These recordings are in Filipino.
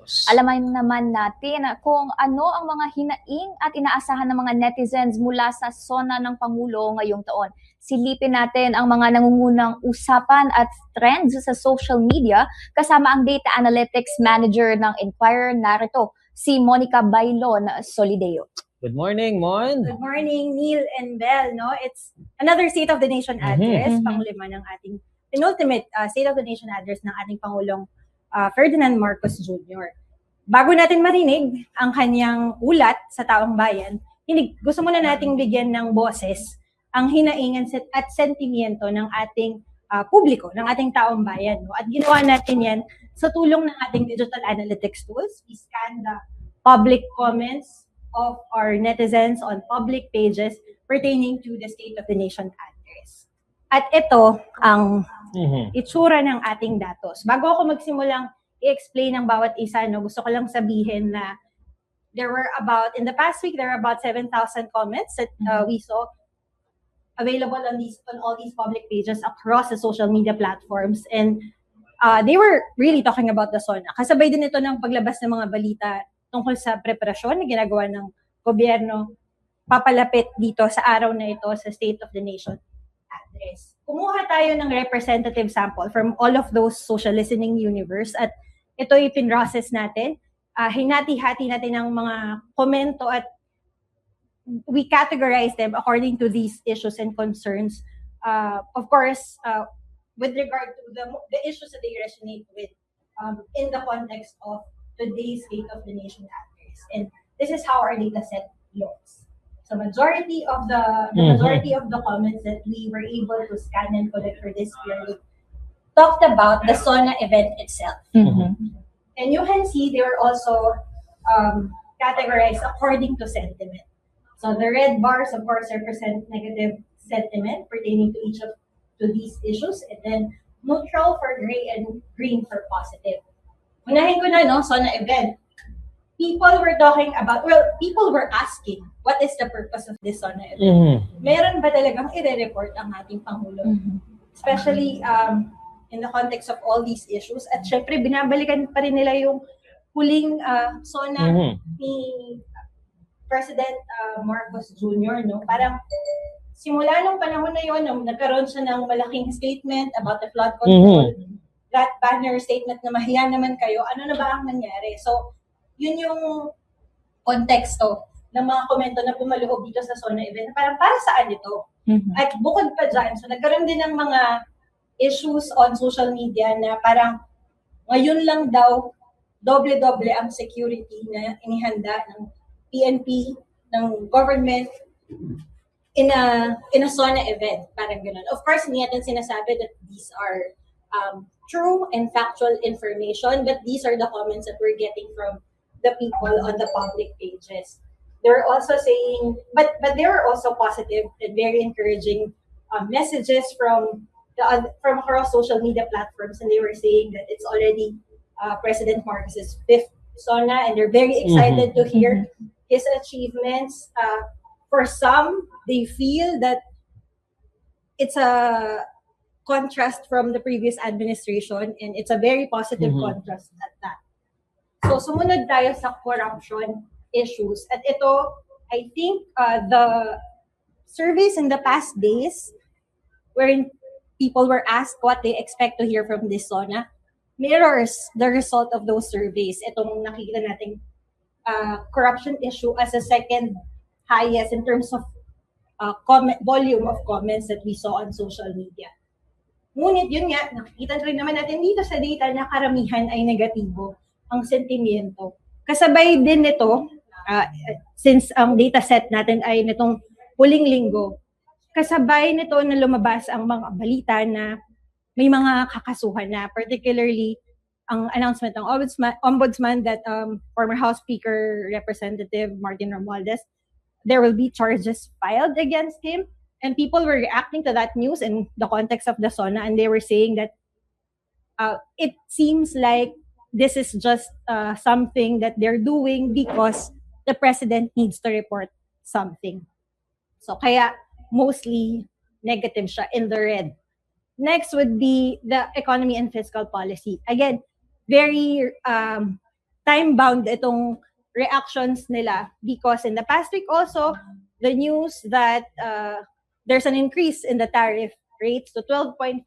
datos. Alamin naman natin kung ano ang mga hinaing at inaasahan ng mga netizens mula sa SONA ng Pangulo ngayong taon. Silipin natin ang mga nangungunang usapan at trends sa social media kasama ang Data Analytics Manager ng Inquirer. Narito si Monica Bailon Solideo. Good morning, Mon. Good morning, Neil and Belle. No, it's another State of the Nation address, panglima ng ating penultimate State of the Nation address ng ating Pangulong Ferdinand Marcos Jr. Bago natin marinig ang kanyang ulat sa taong bayan, gusto muna nating bigyan ng boses ang hinaingan at sentimiento ng ating publiko, ng ating taong bayan. No? At ginawa natin yan sa tulong ng ating digital analytics tools. We scan the public comments of our netizens on public pages pertaining to the State of the Nation address. At ito ang itsura ng ating datos. Bago ako magsimulang i-explain ang bawat isa, no, gusto ko lang sabihin na in the past week, there were about 7,000 comments that we saw available on all these public pages across the social media platforms. And they were really talking about the SONA. Kasabay din ito ng paglabas ng mga balita tungkol sa preparasyon na ginagawa ng gobyerno papalapit dito sa araw na ito sa State of the Nation address. Kumuha tayo ng representative sample from all of those social listening universe at ito ipin-process natin. Hinati-hati natin ng mga komento at we categorize them according to these issues and concerns. Of course, with regard to the issues that they resonate with in the context of today's State of the Nation address. And this is how our data set looks. So majority of the comments that we were able to scan and collect for this period talked about the SONA event itself. And you can see they were also categorized according to sentiment. So the red bars, of course, represent negative sentiment pertaining to each of these issues, and then neutral for gray and green for positive. Unahin ko na, no, SONA event. People were asking, what is the purpose of this SONA event? Meron ba talagang i-report ang ating Pangulo? Especially in the context of all these issues. At syempre, binabalikan pa rin nila yung huling SONA ni President Marcos Jr. No? Parang simula nung panahon na yun, nagkaroon siya ng malaking statement about the flood control. That banner statement na mahiya naman kayo, ano na ba ang nangyari? So, yun yung konteksto ng mga komento na pumaluhog dito sa SONA event. Parang para saan ito? At bukod pa dyan, so nagkaroon din ng mga issues on social media na parang ngayon lang daw, doble-doble ang security na inihanda ng PNP, ng government, in a SONA event. Parang gano'n. Of course, hindi natin sinasabi that these are true and factual information, but these are the comments that we're getting from the people on the public pages. They're also saying, but there are also positive and very encouraging messages from across social media platforms, and they were saying that it's already President Marcos's 5th SONA, and they're very excited to hear his achievements. For some, they feel that it's a contrast from the previous administration, and it's a very positive contrast at that. So, sumunod tayo sa corruption issues. At ito, I think the surveys in the past days, wherein people were asked what they expect to hear from this SONA, mirrors the result of those surveys. Itong nakikita nating corruption issue as a second highest in terms of volume of comments that we saw on social media. Ngunit yun nga, nakikita rin naman natin dito sa data na karamihan ay negatibo ang sentimiento. Kasabay din nito, since ang data set natin ay nitong huling linggo, kasabay nito na lumabas ang mga balita na may mga kakasuhan na, particularly ang announcement ng ombudsman that former House Speaker Representative Martin Romualdez, there will be charges filed against him. And people were reacting to that news in the context of the SONA, and they were saying that it seems like this is just something that they're doing because the president needs to report something. So kaya mostly negative siya, in the red. Next would be the economy and fiscal policy. Again, very time-bound itong reactions nila because in the past week also, the news that there's an increase in the tariff rates to 12.5%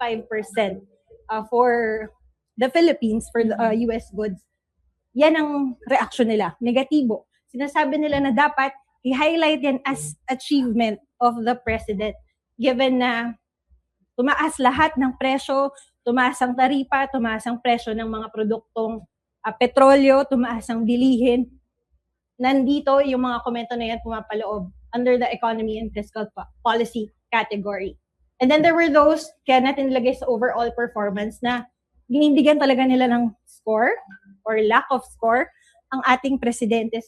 for the Philippines for the US goods. Yan ang reaction nila, negatibo. Sinasabi nila na dapat i-highlight yan as achievement of the president given na tumaas lahat ng presyo, tumaas ang taripa, tumaas ang presyo ng mga produktong petrolyo, tumaas ang bilihin. Nandito yung mga komento na yan pumapaloob under the economy and fiscal policy category. And then there were those, kaya natin nilagay sa overall performance na binibigyan talaga nila ng score or lack of score ang ating presidente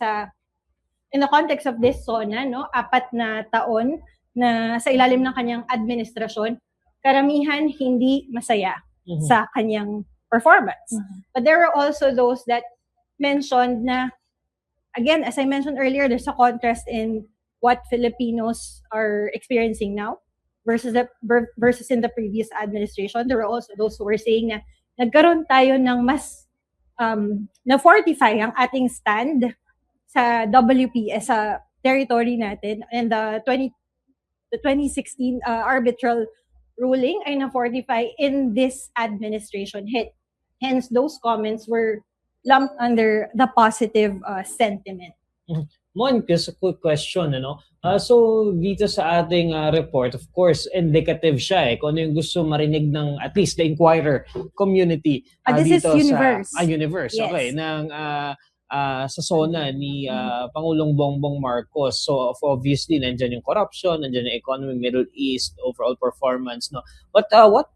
in the context of this SONA, no, 4 na taon na sa ilalim ng kanyang administrasyon, karamihan hindi masaya sa kanyang performance. But there were also those that mentioned na, again, as I mentioned earlier, there's a contrast in what Filipinos are experiencing now versus in the previous administration. There were also those who were saying na nagkaroon tayo ng mas na-fortify ang ating stand sa WPS, sa territory natin. And the 2016 arbitral ruling ay na-fortify in this administration. Hence, those comments were lumped under the positive sentiment. Monica, a quick question, ano? So, dito sa ating report, of course, indicative siya kung ano yung gusto marinig ng at least the Inquirer community. This dito is Universe. Universe, Yes. okay. Sa SONA ni Pangulong Bongbong Marcos. So, obviously, nandyan yung corruption, nandyan yung economy, Middle East, overall performance, no? But what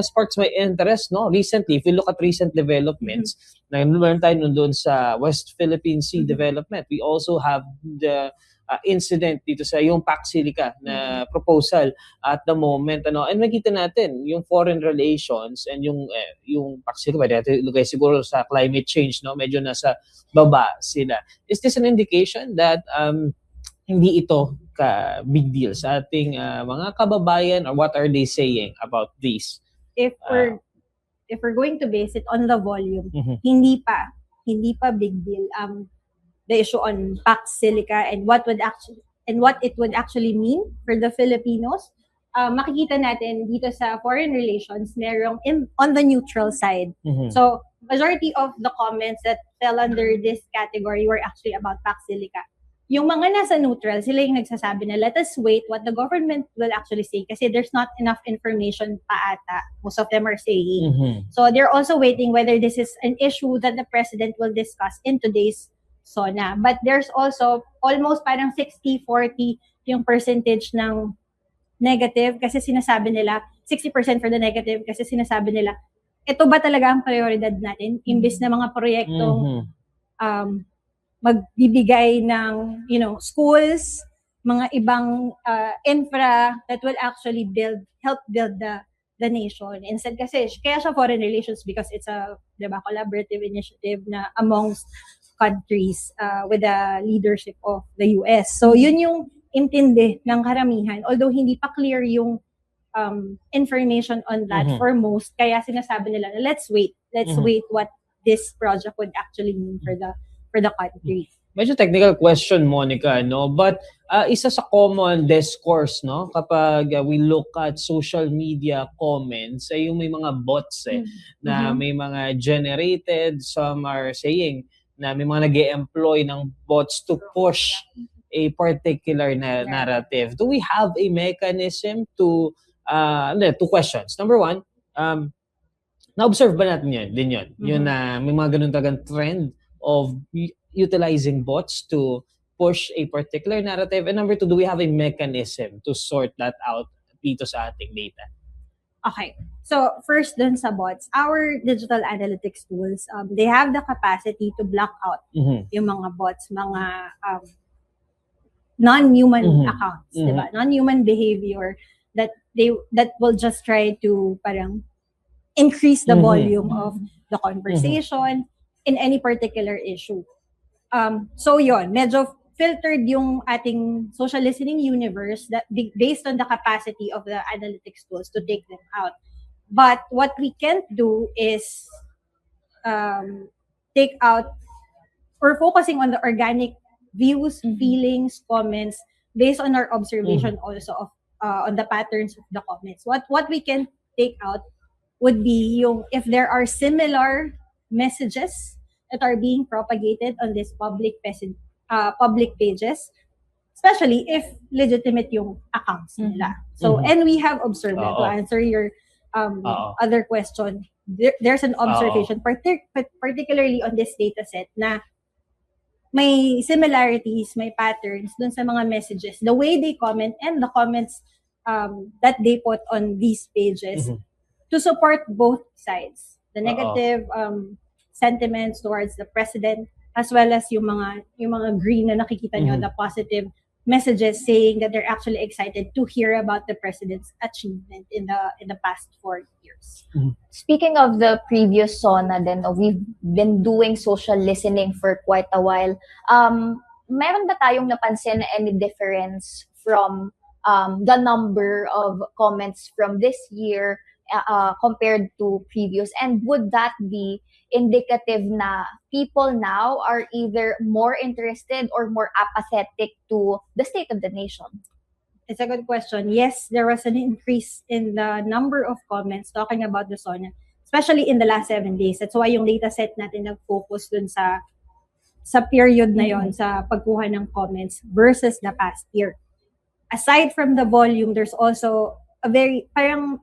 sparks my interest, no? Recently, if we look at recent developments, nag-learn tayo doon sa West Philippine Sea development. We also have the incident dito sa yung Pax Silica na proposal at the moment, ano, and nakita natin yung foreign relations and yung Pax Silica, dati lugay siguro sa climate change, no, medyo nasa baba sila. Is this an indication that hindi ito ka big deal sa ating mga kababayan, or what are they saying about this? If we're going to base it on the volume, hindi pa big deal the issue on Pax Silica and what it would actually mean for the Filipinos. Makikita natin dito sa foreign relations, merong on the neutral side. So, majority of the comments that fell under this category were actually about Pax Silica. Yung mga nasa neutral, sila yung nagsasabi na let us wait what the government will actually say kasi there's not enough information pa ata, most of them are saying. So, they're also waiting whether this is an issue that the president will discuss in today's SONA. But there's also almost parang 60-40 yung percentage ng negative kasi sinasabi nila, 60% for the negative kasi sinasabi nila, ito ba talaga ang prioridad natin? Imbis na mga proyektong magbibigay ng, schools, mga ibang infra that will actually help build the nation. Instead kasi, kaya siya foreign relations because it's a collaborative initiative na amongst countries with the leadership of the US. So, yun yung intindi ng karamihan. Although, hindi pa clear yung information on that for most. Kaya sinasabi nila, let's wait. Let's wait what this project would actually mean for the country. Medyo technical question, Monica, no? But isa sa common discourse, no? Kapag we look at social media comments, ay yung may mga bots na may mga generated, some are saying na may mga nag-e-employ ng bots to push a particular narrative. Do we have a mechanism to, two questions. Number one, na-observe ba natin yun? Yun na may mga ganun talagang trend of utilizing bots to push a particular narrative? And number two, do we have a mechanism to sort that out dito sa ating data? Okay. So, first dun sa bots, our digital analytics tools, they have the capacity to block out yung mga bots, mga non-human accounts, diba? Non-human behavior that will just try to parang increase the volume of the conversation in any particular issue. So yon, medyo filtered yung ating social listening universe that based on the capacity of the analytics tools to take them out. But what we can't do is take out we're focusing on the organic views, Mhm. feelings, comments based on our observation also of on the patterns of the comments. What we can take out would be yung if there are similar messages that are being propagated on this public pages, especially if legitimate yung accounts nila. So, Mhm. and we have observed that. To Oo. answer your Oo. other question, there's an observation, particularly on this data set, na may similarities, may patterns dun sa mga messages, the way they comment and the comments that they put on these pages Mhm. to support both sides. The Oo. negative sentiments towards the president, as well as yung mga green na nakikita nyo, Mhm. the positive messages saying that they're actually excited to hear about the president's achievement in the past 4 years. Speaking of the previous SONA, then we've been doing social listening for quite a while. Meron ba tayong napansin na any difference from the number of comments from this year compared to previous? And would that be indicative na people now are either more interested or more apathetic to the state of the nation? It's a good question. Yes, there was an increase in the number of comments talking about the SONA, especially in the last 7 days. That's why yung data set natin nag-focus dun sa period na yon, sa pagkuha ng comments versus the past year. Aside from the volume, there's also a very, parang,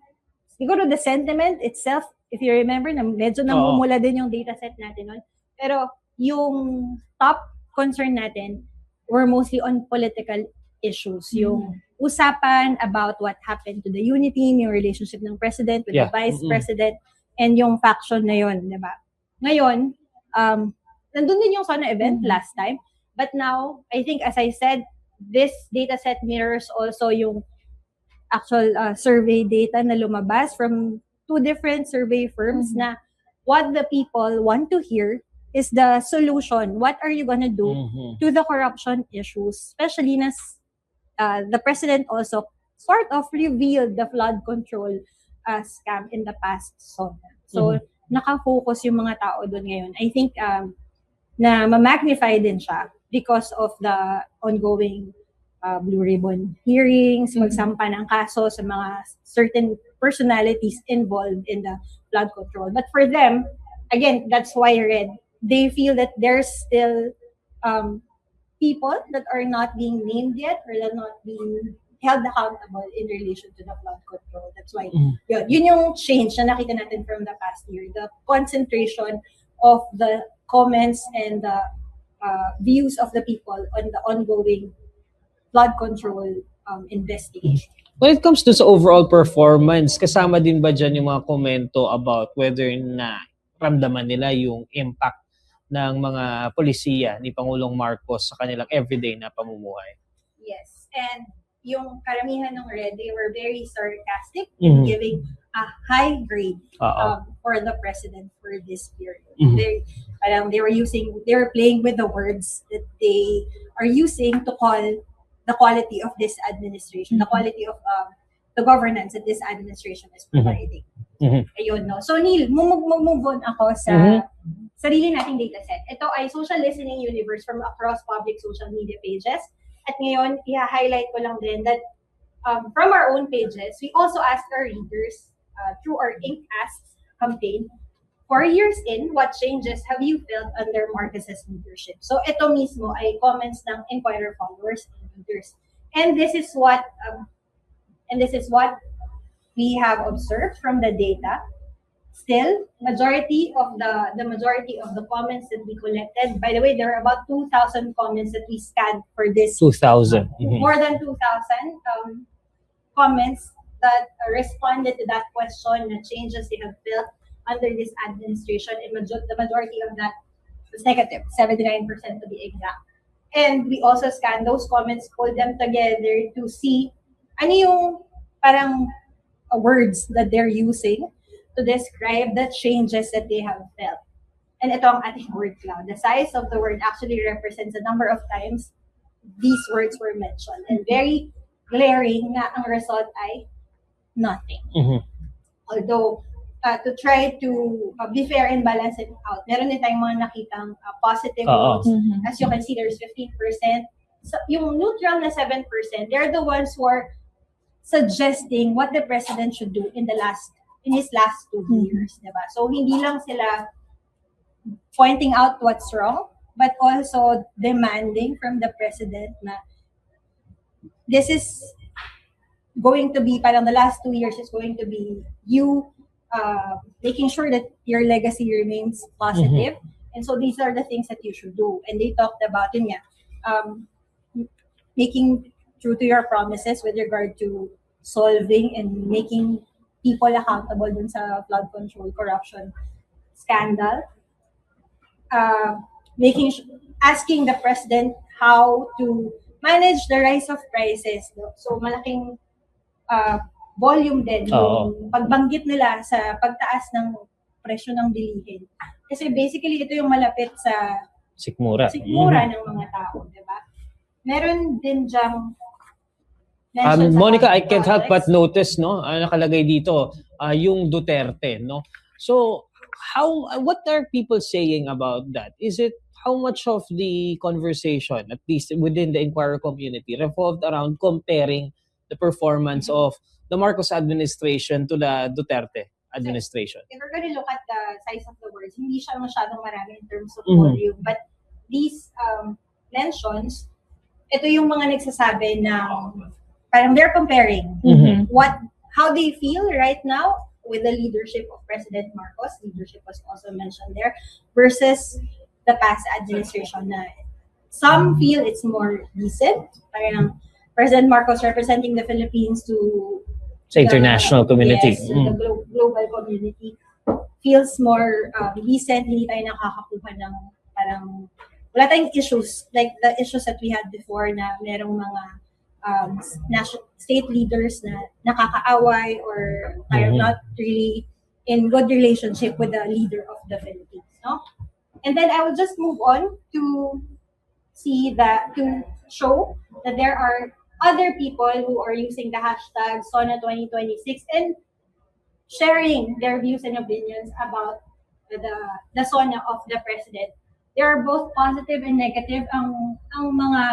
siguro the sentiment itself, if you remember, na medyo namumula din yung data set natin nun. Pero yung top concern natin were mostly on political issues. Yung usapan about what happened to the unity, yung relationship ng president with the vice president, and yung faction na yun, di ba? Ngayon, nandun din yung SONA event last time, but now, I think, as I said, this data set mirrors also yung actual survey data na lumabas from 2 different survey firms na what the people want to hear is the solution. What are you gonna do to the corruption issues? Especially na the president also sort of revealed the flood control scam in the past SONA. So, nakafocus yung mga tao doon ngayon. I think na ma-magnify din siya because of the ongoing Blue Ribbon hearings, magsampa ng kaso sa mga certain personalities involved in the flood control. But for them, again, that's why I read, they feel that there's still people that are not being named yet or that are not being held accountable in relation to the flood control. That's why yun yung change na nakita natin from the past year. The concentration of the comments and the views of the people on the ongoing flood control investigation. When it comes to sa overall performance, kasama din ba dyan yung mga komento about whether na ramdaman nila yung impact ng mga polisiya ni Pangulong Marcos sa kanilang everyday na pamumuhay? Yes. And yung karamihan ng red, they were very sarcastic in giving a high grade for the president for this period. They were playing with the words that they are using to call the quality of this administration, the quality of the governance that this administration is providing. Ayun, no? So, Neil, move on ako sa sarili nating data set. Ito ay social listening universe from across public social media pages. At ngayon, i-highlight ko lang din that from our own pages, we also asked our readers through our Ink Asks campaign, 4 years in, what changes have you felt under Marcos's leadership? So ito mismo ay comments ng Inquirer followers and readers. And this is what we have observed from the data. Still, majority of the comments that we collected. By the way, there are about 2,000 comments that we scanned for this. 2,000. More than 2,000 comments that responded to that question, the changes they have felt under this administration, and the majority of that was negative, 79% to be exact. And we also scanned those comments, pulled them together to see ano yung parang words that they're using to describe the changes that they have felt. And ito ang ating word cloud. The size of the word actually represents the number of times these words were mentioned. And very glaring na ang result ay nothing. Although to try to be fair and balance it out. Meron din tayong mga nakitang positive Oo. votes. As you can see, there's 15%. So, yung neutral na 7%, they're the ones who are suggesting what the president should do in his last 2 years, diba? So hindi lang sila pointing out what's wrong, but also demanding from the president na this is going to be, parang the last 2 years is going to be you making sure that your legacy remains positive. And so these are the things that you should do. And they talked about yun nga, making true to your promises with regard to solving and making people accountable dun sa flood control corruption scandal. Asking the president how to manage the rise of prices. No? So malaking volume din yung pagbanggit nila sa pagtaas ng presyo ng bilihin. Kasi basically ito yung malapit sa sikmura ng mga tao, di ba? Meron din dyang Monica, I can't help but notice, no, nakalagay dito, yung Duterte, no? So, what are people saying about that? Is it, how much of the conversation, at least within the Inquirer community, revolved around comparing the performance of the Marcos administration to the Duterte administration? If we're going to look at the size of the words, hindi siya masyadong marami in terms of volume. But these mentions, ito yung mga nagsasabi na parang they're comparing how they feel right now with the leadership of President Marcos. Leadership was also mentioned there versus the past administration. Na some feel it's more decent. Parang President Marcos representing the Philippines to sa international community. Yes, the global community feels more decent. Hindi tayo nakakakuha ng parang wala tayong issues like the issues that we had before na merong mga state leaders na nakakaaway or are not really in good relationship with the leader of the Philippines, no? And then I will just move on to show that there are other people who are using the hashtag SONA2026 and sharing their views and opinions about the SONA of the president. They are both positive and negative. Ang mga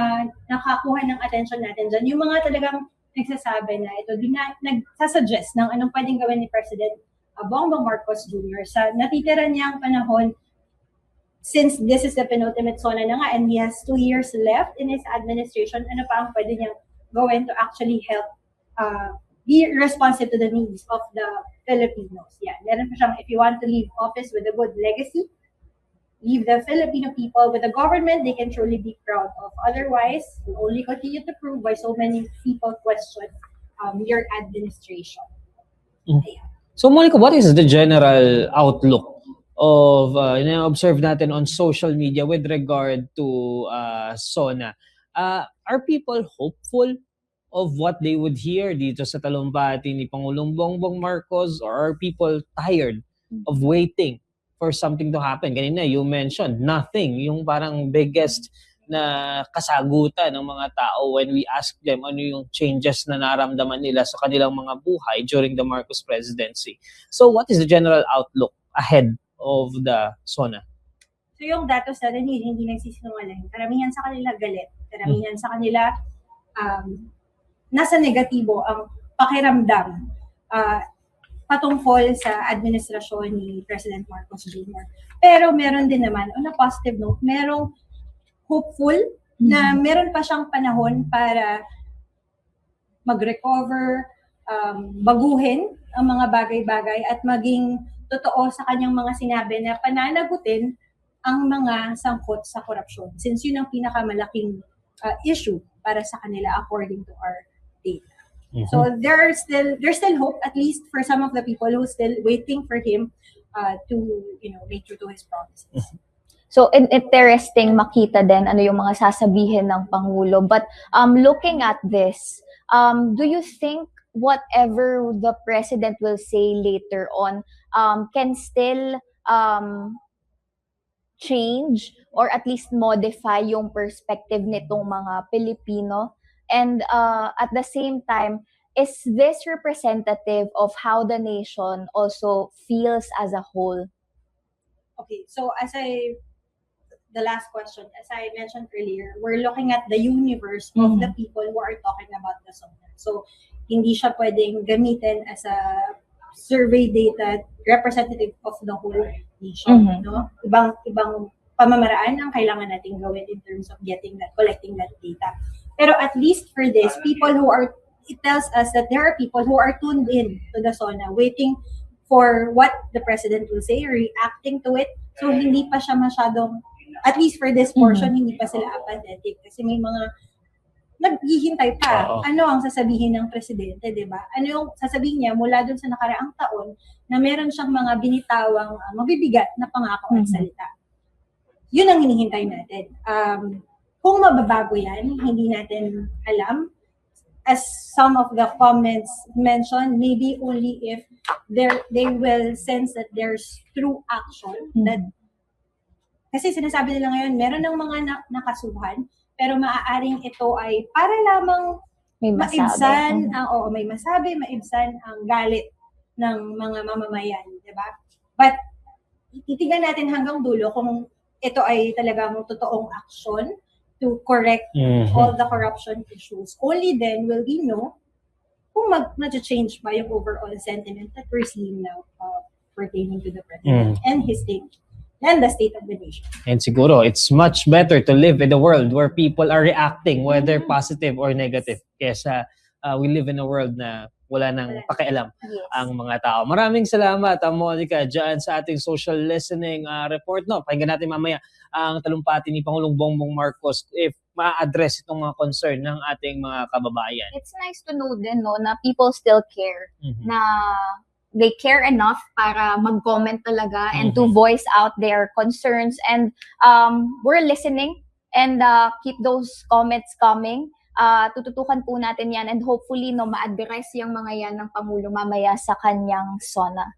nakakuha ng attention natin dyan, yung mga talagang nagsasabi na ito, nagsasuggest ng anong pwedeng gawin ni President Bongbong Marcos Jr. sa natitira niyang panahon, since this is the penultimate SONA na nga and he has 2 years left in his administration, ano pa ang pwede niyang gawin to actually help be responsive to the needs of the Filipinos. Yeah, meron pa siyang, if you want to leave office with a good legacy, leave the Filipino people with a government they can truly be proud of. Otherwise, you'll only continue to prove why so many people question your administration. So, Monica, what is the general outlook of, observe natin on social media with regard to SONA? Are people hopeful of what they would hear dito sa talumpati ni Pangulong Bongbong Marcos, or are people tired of waiting for something to happen? Kanina, you mentioned nothing. Yung parang biggest na kasagutan ng mga tao when we ask them ano yung changes na naramdaman nila sa kanilang mga buhay during the Marcos presidency. So what is the general outlook ahead of the SONA? So yung datos natin hindi nagsisinungaling. Karamihan sa kanila galit. Karamihan sa kanila nasa negatibo ang pakiramdam patungkol sa administrasyon ni President Marcos Jr. Pero meron din naman, on a positive note, merong hopeful na meron pa siyang panahon para mag-recover, baguhin ang mga bagay-bagay at maging totoo sa kanyang mga sinabi na pananagutin ang mga sangkot sa korupsyon. Since yun ang pinakamalaking issue para sa kanila according to our data. So there's still hope, at least for some of the people who are still waiting for him to make true to his promises. So interesting makita din ano yung mga sasabihin ng Pangulo. But looking at this, do you think whatever the president will say later on can still change or at least modify yung perspective nitong mga Pilipino? And at the same time, is this representative of how the nation also feels as a whole? Okay, so the last question, as I mentioned earlier, we're looking at the universe of the people who are talking about the SONA. So, hindi siya pwedeng gamitin as a survey data representative of the whole nation. No? Ibang pamamaraan ang kailangan natin gawin in terms of collecting that data. Pero at least for this, it tells us that there are people who are tuned in to the SONA, waiting for what the president will say, reacting to it. So, hindi pa siya masyadong, at least for this portion, hindi pa sila apathetic. Kasi may mga naghihintay pa. Ano ang sasabihin ng presidente, di ba? Ano yung sasabihin niya mula dun sa nakaraang taon na meron siyang mga binitawang mabibigat na pangako at salita. Yun ang hinihintay natin. Kung mababago yan, hindi natin alam. As some of the comments mentioned, maybe only if they will sense that there's true action. Kasi sinasabi nila ngayon, meron ng mga nakasuhan, pero maaaring ito ay para lamang maibsan ang galit ng mga mamamayan, di ba? But titignan natin hanggang dulo kung ito ay talagang totoong action to correct all the corruption issues. Only then will we know kung mag-change ba yung overall sentiment that we're seeing now pertaining to the president and his state. And the state of the nation. And siguro, it's much better to live in a world where people are reacting, whether positive or negative, kesa we live in a world na wala nang pakialam ang mga tao. Maraming salamat, Monica, dyan sa ating social listening report. No, pakinggan natin mamaya ang talumpati ni Pangulong Bongbong Marcos if ma-address itong mga concern ng ating mga kababayan. It's nice to know din, no, na people still care, na they care enough para mag-comment talaga and to voice out their concerns, and we're listening and keep those comments coming. Tututukan po natin yan and hopefully no ma-address yung mga yan ng Pangulo mamaya sa kanyang SONA.